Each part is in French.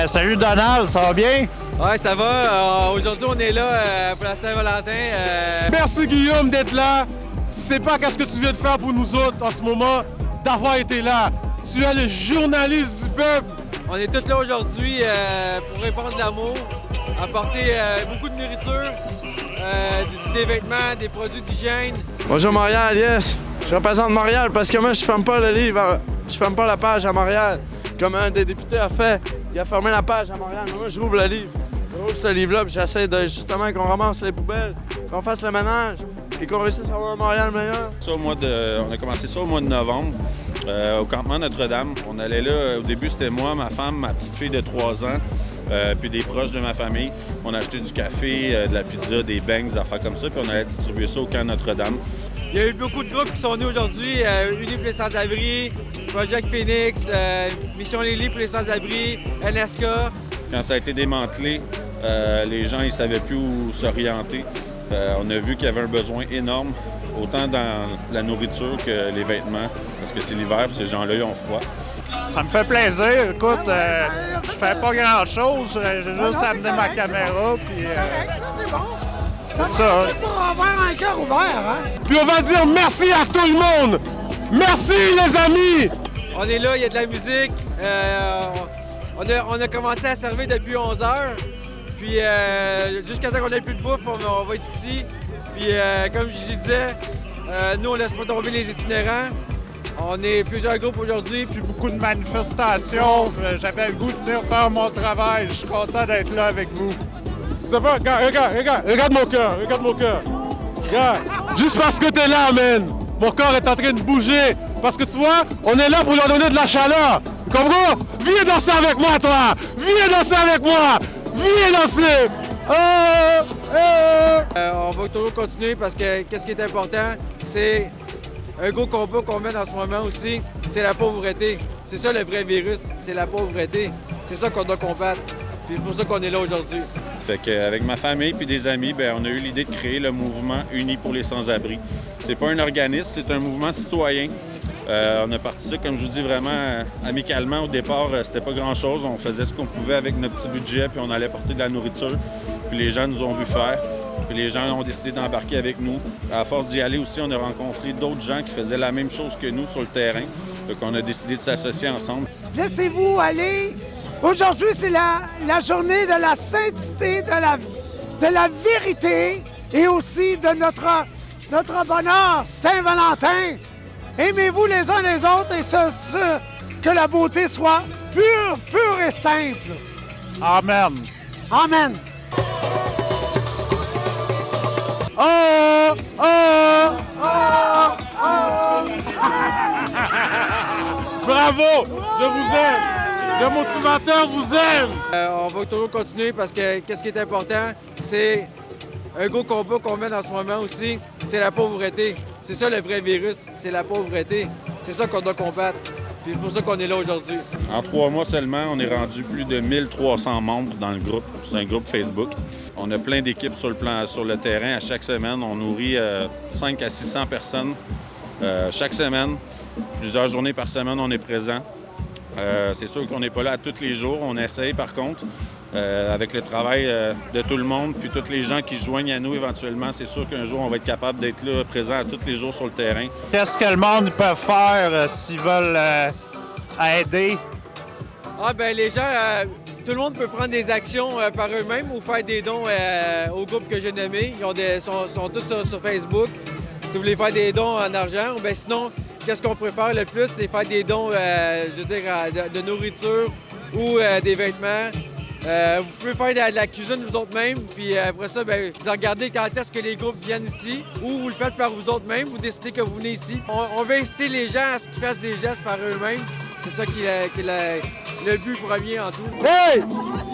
Salut Donald, ça va bien? Ouais, ça va. Aujourd'hui, on est là pour la Saint-Valentin. Merci Guillaume d'être là. Tu sais pas qu'est-ce que tu viens de faire pour nous autres en ce moment, d'avoir été là. Tu es le journaliste du peuple. On est tous là aujourd'hui pour répandre de l'amour, apporter beaucoup de nourriture, des vêtements, des produits d'hygiène. Bonjour Montréal, yes! Je représente Montréal parce que moi, je ferme pas le livre, je ferme pas la page à Montréal. Comme un des députés a fait, il a fermé la page à Montréal, mais moi, je rouvre le livre. Je rouvre ce livre-là, puis j'essaie de justement qu'on ramasse les poubelles, qu'on fasse le ménage, et qu'on réussisse à avoir un Montréal meilleur. On a commencé ça au mois de novembre, au campement Notre-Dame. On allait là, au début, c'était moi, ma femme, ma petite fille de 3 ans, puis des proches de ma famille. On a acheté du café, de la pizza, des beignes, des affaires comme ça, puis on allait distribuer ça au camp Notre-Dame. Il y a eu beaucoup de groupes qui sont venus aujourd'hui, Unis pour les sans-abri, Project Phoenix, Mission Lily pour les sans-abri, NSK. Quand ça a été démantelé, les gens ne savaient plus où s'orienter. On a vu qu'il y avait un besoin énorme, autant dans la nourriture que les vêtements, parce que c'est l'hiver et ces gens-là, ils ont froid. Ça me fait plaisir. Écoute, je fais pas grand-chose. J'ai juste amené ma caméra, puis... c'est ça. Pour avoir un cœur ouvert, hein? Puis on va dire merci à tout le monde. Merci les amis. On est là, il y a de la musique. On a commencé à servir depuis 11 heures. Puis jusqu'à temps qu'on n'ait plus de bouffe, on va être ici. Puis comme je disais, nous on laisse pas tomber les itinérants. On est plusieurs groupes aujourd'hui. Puis beaucoup de manifestations. J'avais le goût de venir faire mon travail. Je suis content d'être là avec vous. Ça va, regarde mon cœur, regarde mon cœur. Regarde, juste parce que t'es là, man. Mon corps est en train de bouger. Parce que tu vois, on est là pour leur donner de la chaleur. Comprends? Viens danser avec moi, toi. Viens danser avec moi. Viens danser. On va toujours continuer parce que qu'est-ce qui est important, c'est un gros combat qu'on mène en ce moment aussi, c'est la pauvreté. C'est ça le vrai virus, c'est la pauvreté. C'est ça qu'on doit combattre. Puis c'est pour ça qu'on est là aujourd'hui. Fait qu'avec ma famille et des amis, on a eu l'idée de créer le mouvement Unis pour les sans-abri. C'est pas un organisme, c'est un mouvement citoyen. On a parti ça, comme je vous dis, vraiment amicalement. Au départ, c'était pas grand-chose. On faisait ce qu'on pouvait avec notre petit budget, puis on allait porter de la nourriture. Puis les gens nous ont vu faire. Puis les gens ont décidé d'embarquer avec nous. À force d'y aller aussi, on a rencontré d'autres gens qui faisaient la même chose que nous sur le terrain. Donc on a décidé de s'associer ensemble. Laissez-vous aller. Aujourd'hui, c'est la journée de la sainteté, de la vérité et aussi de notre bonheur, Saint-Valentin. Aimez-vous les uns les autres et que la beauté soit pure et simple. Amen. Amen. Bravo, je vous aime. Le motivateur vous aime. On va toujours continuer parce que qu'est-ce qui est important, c'est un gros combat qu'on mène en ce moment aussi, c'est la pauvreté. C'est ça le vrai virus, c'est la pauvreté. C'est ça qu'on doit combattre. Puis c'est pour ça qu'on est là aujourd'hui. En 3 mois seulement, on est rendu plus de 1300 membres dans le groupe. C'est un groupe Facebook. On a plein d'équipes sur le terrain. À chaque semaine, on nourrit 500 à 600 personnes chaque semaine. Plusieurs journées par semaine, on est présent. C'est sûr qu'on n'est pas là tous les jours. On essaye, par contre, avec le travail de tout le monde, puis tous les gens qui se joignent à nous éventuellement, c'est sûr qu'un jour, on va être capable d'être là, présent à tous les jours sur le terrain. Qu'est-ce que le monde peut faire s'ils veulent aider? Les gens, tout le monde peut prendre des actions par eux-mêmes ou faire des dons au groupe que j'ai nommé. Ils sont tous sur Facebook. Si vous voulez faire des dons en argent, ou sinon, qu'est-ce qu'on préfère le plus, c'est faire des dons, de nourriture ou des vêtements. Vous pouvez faire de la cuisine vous autres mêmes, puis après ça, vous regardez quand est-ce que les groupes viennent ici, ou vous le faites par vous autres mêmes, vous décidez que vous venez ici. On veut inciter les gens à ce qu'ils fassent des gestes par eux-mêmes. C'est ça qui est le but premier en tout. Hey!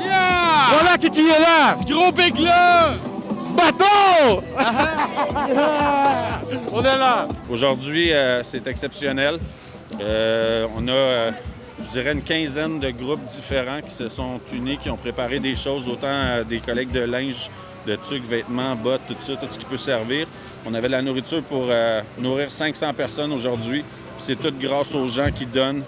Yeah! Voilà qui est là! Ce gros bec là! Bateau! On est là! Aujourd'hui, c'est exceptionnel. On a, je dirais, une quinzaine de groupes différents qui se sont unis, qui ont préparé des choses, autant des collègues de linge de tucs, vêtements, bottes, tout ça, tout ce qui peut servir. On avait de la nourriture pour nourrir 500 personnes aujourd'hui. Puis c'est tout grâce aux gens qui donnent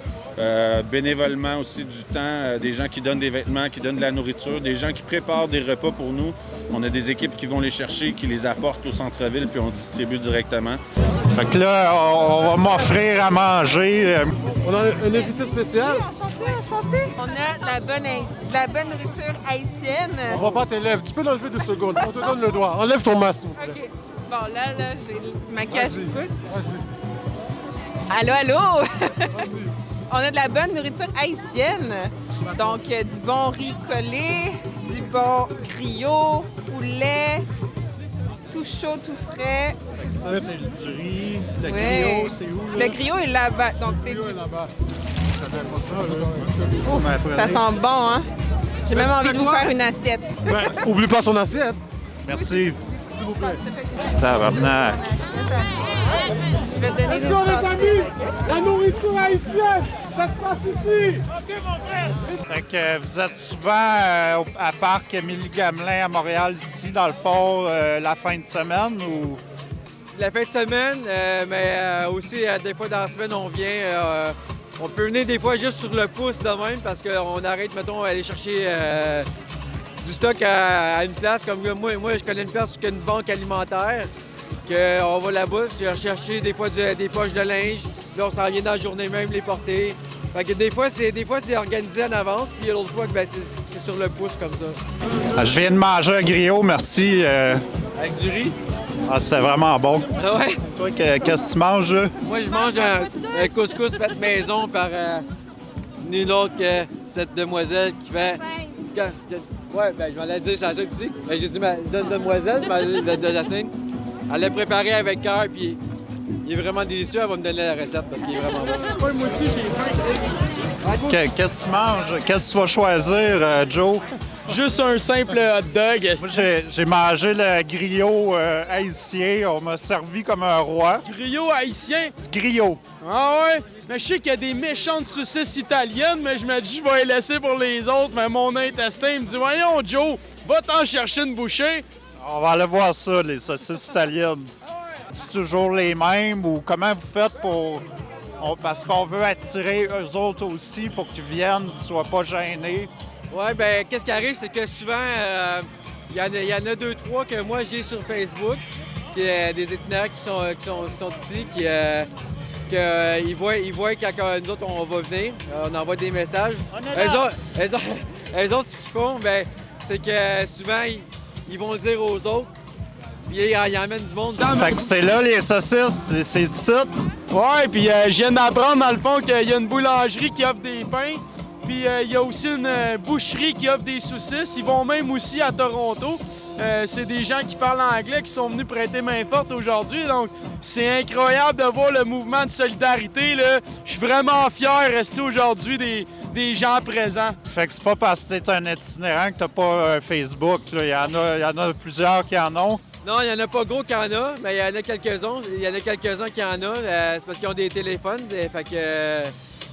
bénévolement aussi du temps, des gens qui donnent des vêtements, qui donnent de la nourriture, des gens qui préparent des repas pour nous. On a des équipes qui vont les chercher, qui les apportent au centre-ville, puis on distribue directement. Fait que là, on va m'offrir à manger. On a un invité spécial. On a de la bonne nourriture haïtienne. On va pas tes lèvres. Tu peux l'enlever 2 secondes. On te donne le doigt. Enlève ton masque, s'il vous plaît. OK. Bon, là, j'ai du maquillage qui coule. Vas-y. Allô, allô? Vas-y. On a de la bonne nourriture haïtienne. Donc, du bon riz collé, du bon griot, poulet, tout chaud, tout frais. Ça, c'est du riz. Le Ouais. griot, c'est où, là? Le griot est là-bas. Donc, c'est du... Là-bas. Ouf, ça sent bon, hein? J'ai même envie de vous faire une assiette. Oublie pas son assiette. Merci. S'il vous plaît. Tabarnak. Je vais te donner des Attention, sauces. les amis, la nourriture haïtienne, ça se passe ici. Fait que vous êtes souvent à Parc Émilie-Gamelin à Montréal, ici, dans le fond, la fin de semaine ou... La fin de semaine, mais aussi des fois dans la semaine, on vient. On peut venir des fois juste sur le pouce de même parce qu'on arrête, mettons, aller chercher du stock à une place. Comme moi, je connais une place qui a une banque alimentaire. On va là-bas, chercher des fois des poches de linge. Là, on s'en vient dans la journée même les porter. Fait que des fois, c'est organisé en avance. Puis l'autre fois, ben, c'est sur le pouce comme ça. Je viens de manger un griot, merci. Avec du riz. Ah, c'est vraiment bon. Ah ouais? Toi, qu'est-ce que tu manges, là? Moi, je mange un couscous fait maison par nul autre que cette demoiselle qui fait... Ouais, ben je vais la dire, c'est la seule aussi. Ben, j'ai dit, demoiselle, de la scène. Elle l'a préparé avec cœur, puis il est vraiment délicieux. Elle va me donner la recette parce qu'il est vraiment bon. Moi aussi, j'ai faim. Qu'est-ce que tu manges? Qu'est-ce que tu vas choisir, Joe? Juste un simple hot dog. Moi, j'ai mangé le griot haïtien. On m'a servi comme un roi. Griot haïtien. Du griot. Ah ouais? Mais je sais qu'il y a des méchantes saucisses italiennes, mais je me dis, je vais les laisser pour les autres. Mais mon intestin me dit, voyons, Joe, va t'en chercher une bouchée. On va aller voir ça, les saucisses italiennes. C'est toujours les mêmes ou comment vous faites pour... Parce qu'on veut attirer eux autres aussi pour qu'ils viennent, qu'ils ne soient pas gênés. Ouais, ben qu'est-ce qui arrive, c'est que souvent, il y en a 2-3 que moi j'ai sur Facebook, des itinéraires qui sont ici, ils voient quand nous autres on va venir, on envoie des messages. Eux autres, ce qu'ils font, ben, c'est que souvent, ils vont le dire aux autres, puis ils emmènent du monde. Fait que c'est là les saucisses, c'est ici. Ouais, puis je viens d'apprendre dans le fond qu'il y a une boulangerie qui offre des pains. Puis il y a aussi une boucherie qui offre des saucisses. Ils vont même aussi à Toronto. C'est des gens qui parlent anglais qui sont venus prêter main forte aujourd'hui. Donc, c'est incroyable de voir le mouvement de solidarité, là. Je suis vraiment fier ici aujourd'hui des gens présents. Fait que c'est pas parce que t'es un itinérant que t'as pas Facebook. Là. Il y en a plusieurs qui en ont. Non, il n'y en a pas gros qui en a, mais il y en a quelques-uns. Il y en a quelques-uns qui en ont. C'est parce qu'ils ont des téléphones. Fait que,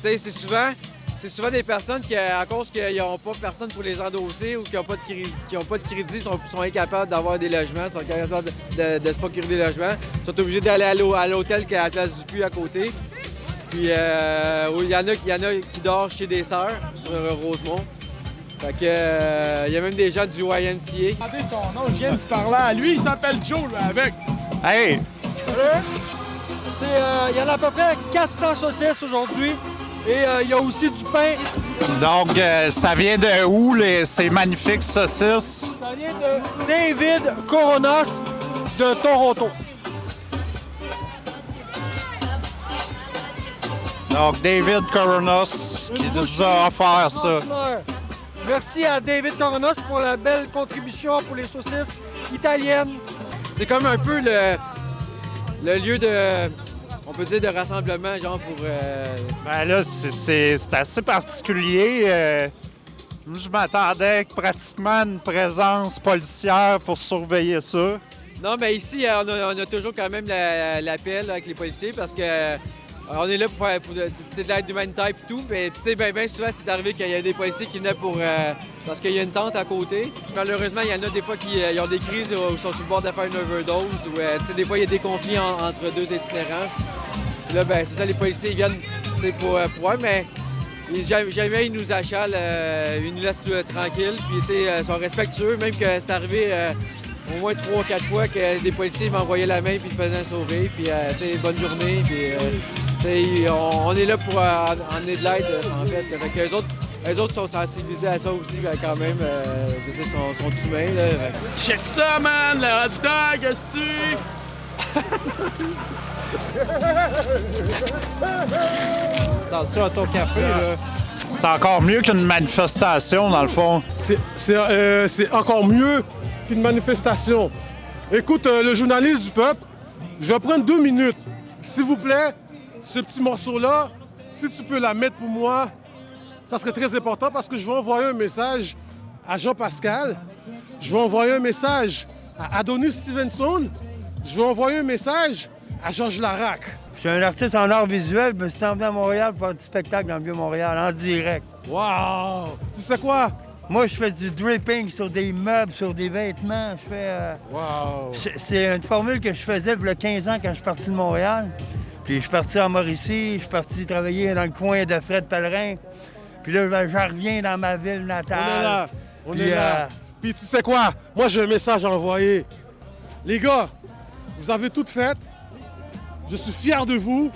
tu sais, c'est souvent des personnes qui, à cause qu'ils n'ont pas personne pour les endosser ou qui n'ont pas de crédit, sont incapables d'avoir des logements, sont incapables de se procurer des logements, sont obligés d'aller à l'hôtel qui est à la place du puits à côté. Puis il y en a qui dorment chez des sœurs sur Rosemont. Fait que il y a même des gens du YMCA. Regardez son nom, je viens de parler à lui, il s'appelle Joe, là, avec. Hey! Il y en a à peu près 400 saucisses aujourd'hui. Et il y a aussi du pain. Donc, ça vient de où, ces magnifiques saucisses? Ça vient de David Coronas de Toronto. Donc, David Coronas qui nous a offert ça. Merci à David Coronas pour la belle contribution pour les saucisses italiennes. C'est comme un peu le lieu on peut dire de rassemblement, genre pour... Ben là, c'est assez particulier. Je m'attendais pratiquement à une présence policière pour surveiller ça. Non, mais ici, on a toujours quand même l'appel avec les policiers parce que On est là pour faire de l'aide humanitaire et tout. Mais bien souvent, c'est arrivé qu'il y a des policiers qui venaient parce qu'il y a une tente à côté. Malheureusement, il y en a des fois qui ont des crises ou sont sur le bord de faire une overdose. Ou des fois, il y a des conflits entre deux itinérants. Puis là, c'est ça, les policiers ils viennent pour mais jamais ils nous achalent, ils nous laissent tranquilles. Puis ils sont respectueux, même que c'est arrivé au moins 3 ou 4 fois que des policiers m'envoyaient la main puis ils faisaient sauver. Puis bonne journée. Puis on est là pour emmener de l'aide, en fait. Eux autres sont sensibilisés à ça aussi, quand même. Sont humains. Là. Check ça, man! Le hot dog, est-ce que Attention à ton café, là. C'est encore mieux qu'une manifestation, dans le fond. C'est encore mieux qu'une manifestation. Écoute, le journaliste du peuple, je vais prendre 2 minutes. S'il vous plaît, ce petit morceau-là, si tu peux la mettre pour moi, ça serait très important parce que je vais envoyer un message à Jean-Pascal. Je vais envoyer un message à Adonis Stevenson. Je vais envoyer un message à Georges Larac. Je suis un artiste en art visuel, je me suis emmené à Montréal pour faire du spectacle dans le Vieux-Montréal, en direct. Wow! Tu sais quoi? Moi, je fais du dripping sur des meubles, sur des vêtements. Je fais... Wow! C'est une formule que je faisais il y a 15 ans quand je suis parti de Montréal. Puis je suis parti en Mauricie, je suis parti travailler dans le coin de Fred Pellerin. Puis là, je reviens dans ma ville natale. On est là. Puis tu sais quoi? Moi, j'ai un message à envoyer. Les gars, vous avez tout fait. Je suis fier de vous.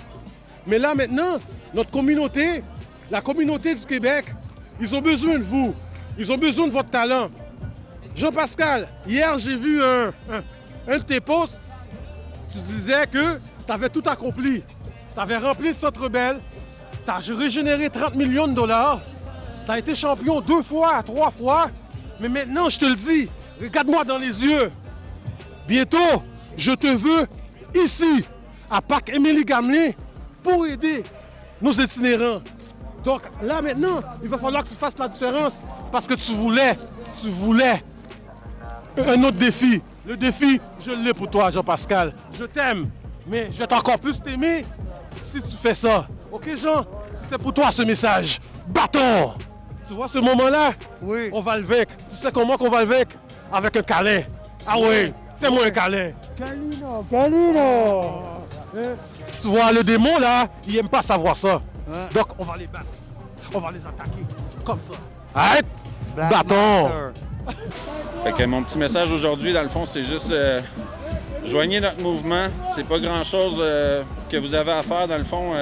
Mais là, maintenant, notre communauté, la communauté du Québec, ils ont besoin de vous. Ils ont besoin de votre talent. Jean-Pascal, hier, j'ai vu un de tes posts. Tu disais que tu avais tout accompli. Tu avais rempli le Centre Bell. Tu as régénéré 30 millions de dollars. Tu as été champion 2 fois, 3 fois. Mais maintenant, je te le dis, regarde-moi dans les yeux. Bientôt, je te veux ici, à Parc Émilie-Gamelin, pour aider nos itinérants. Donc là, maintenant, il va falloir que tu fasses la différence parce que tu voulais un autre défi. Le défi, je l'ai pour toi, Jean-Pascal. Je t'aime, mais je vais encore plus t'aimer si tu fais ça. OK, Jean? C'était pour toi ce message. Bâton! Tu vois ce moment-là? Oui. On va le vaincre. Tu sais comment qu'on va le vaincre? Avec un câlin. Ah oui, fais-moi un câlin. Calino! Tu vois, le démon, là, il aime pas savoir ça. Donc, on va les battre. On va les attaquer. Comme ça. Arrête! Bâton! Fait que mon petit message aujourd'hui, dans le fond, c'est juste joignez notre mouvement. C'est pas grand-chose que vous avez à faire, dans le fond.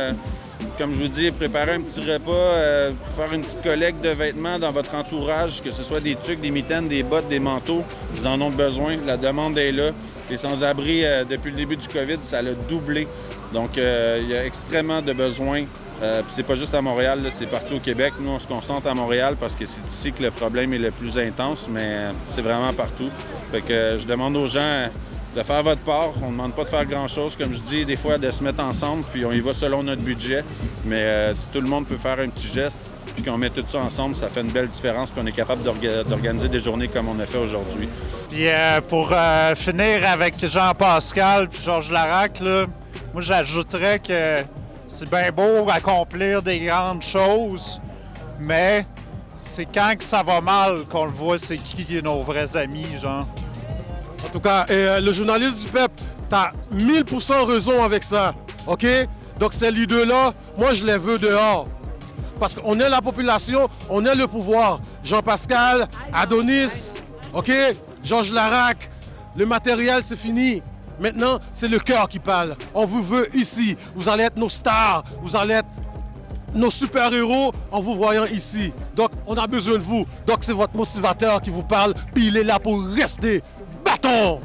Comme je vous dis, préparer un petit repas, faire une petite collecte de vêtements dans votre entourage, que ce soit des tucs, des mitaines, des bottes, des manteaux. Ils en ont besoin. La demande est là. Les sans-abri, depuis le début du COVID, ça l'a doublé. Donc, il y a extrêmement de besoins. Puis c'est pas juste à Montréal, là, c'est partout au Québec. Nous, on se concentre à Montréal parce que c'est ici que le problème est le plus intense, mais c'est vraiment partout. Fait que je demande aux gens de faire votre part. On ne demande pas de faire grand-chose, comme je dis, des fois de se mettre ensemble, puis on y va selon notre budget. Mais si tout le monde peut faire un petit geste, puis qu'on met tout ça ensemble, ça fait une belle différence, puis on est capable d'organiser des journées comme on a fait aujourd'hui. Puis pour finir avec Jean-Pascal puis Georges Larac, là, moi j'ajouterais que c'est bien beau accomplir des grandes choses, mais c'est quand que ça va mal qu'on le voit, c'est qui nos vrais amis, genre. En tout cas, le journaliste du peuple, t'as 1000% raison avec ça, OK? Donc ces leaders-là, moi je les veux dehors. Parce qu'on est la population, on est le pouvoir. Jean-Pascal, Adonis, OK? Georges Larac, le matériel c'est fini. Maintenant, c'est le cœur qui parle. On vous veut ici. Vous allez être nos stars. Vous allez être nos super-héros en vous voyant ici. Donc, on a besoin de vous. Donc, c'est votre motivateur qui vous parle. Puis il est là pour rester. Bâton!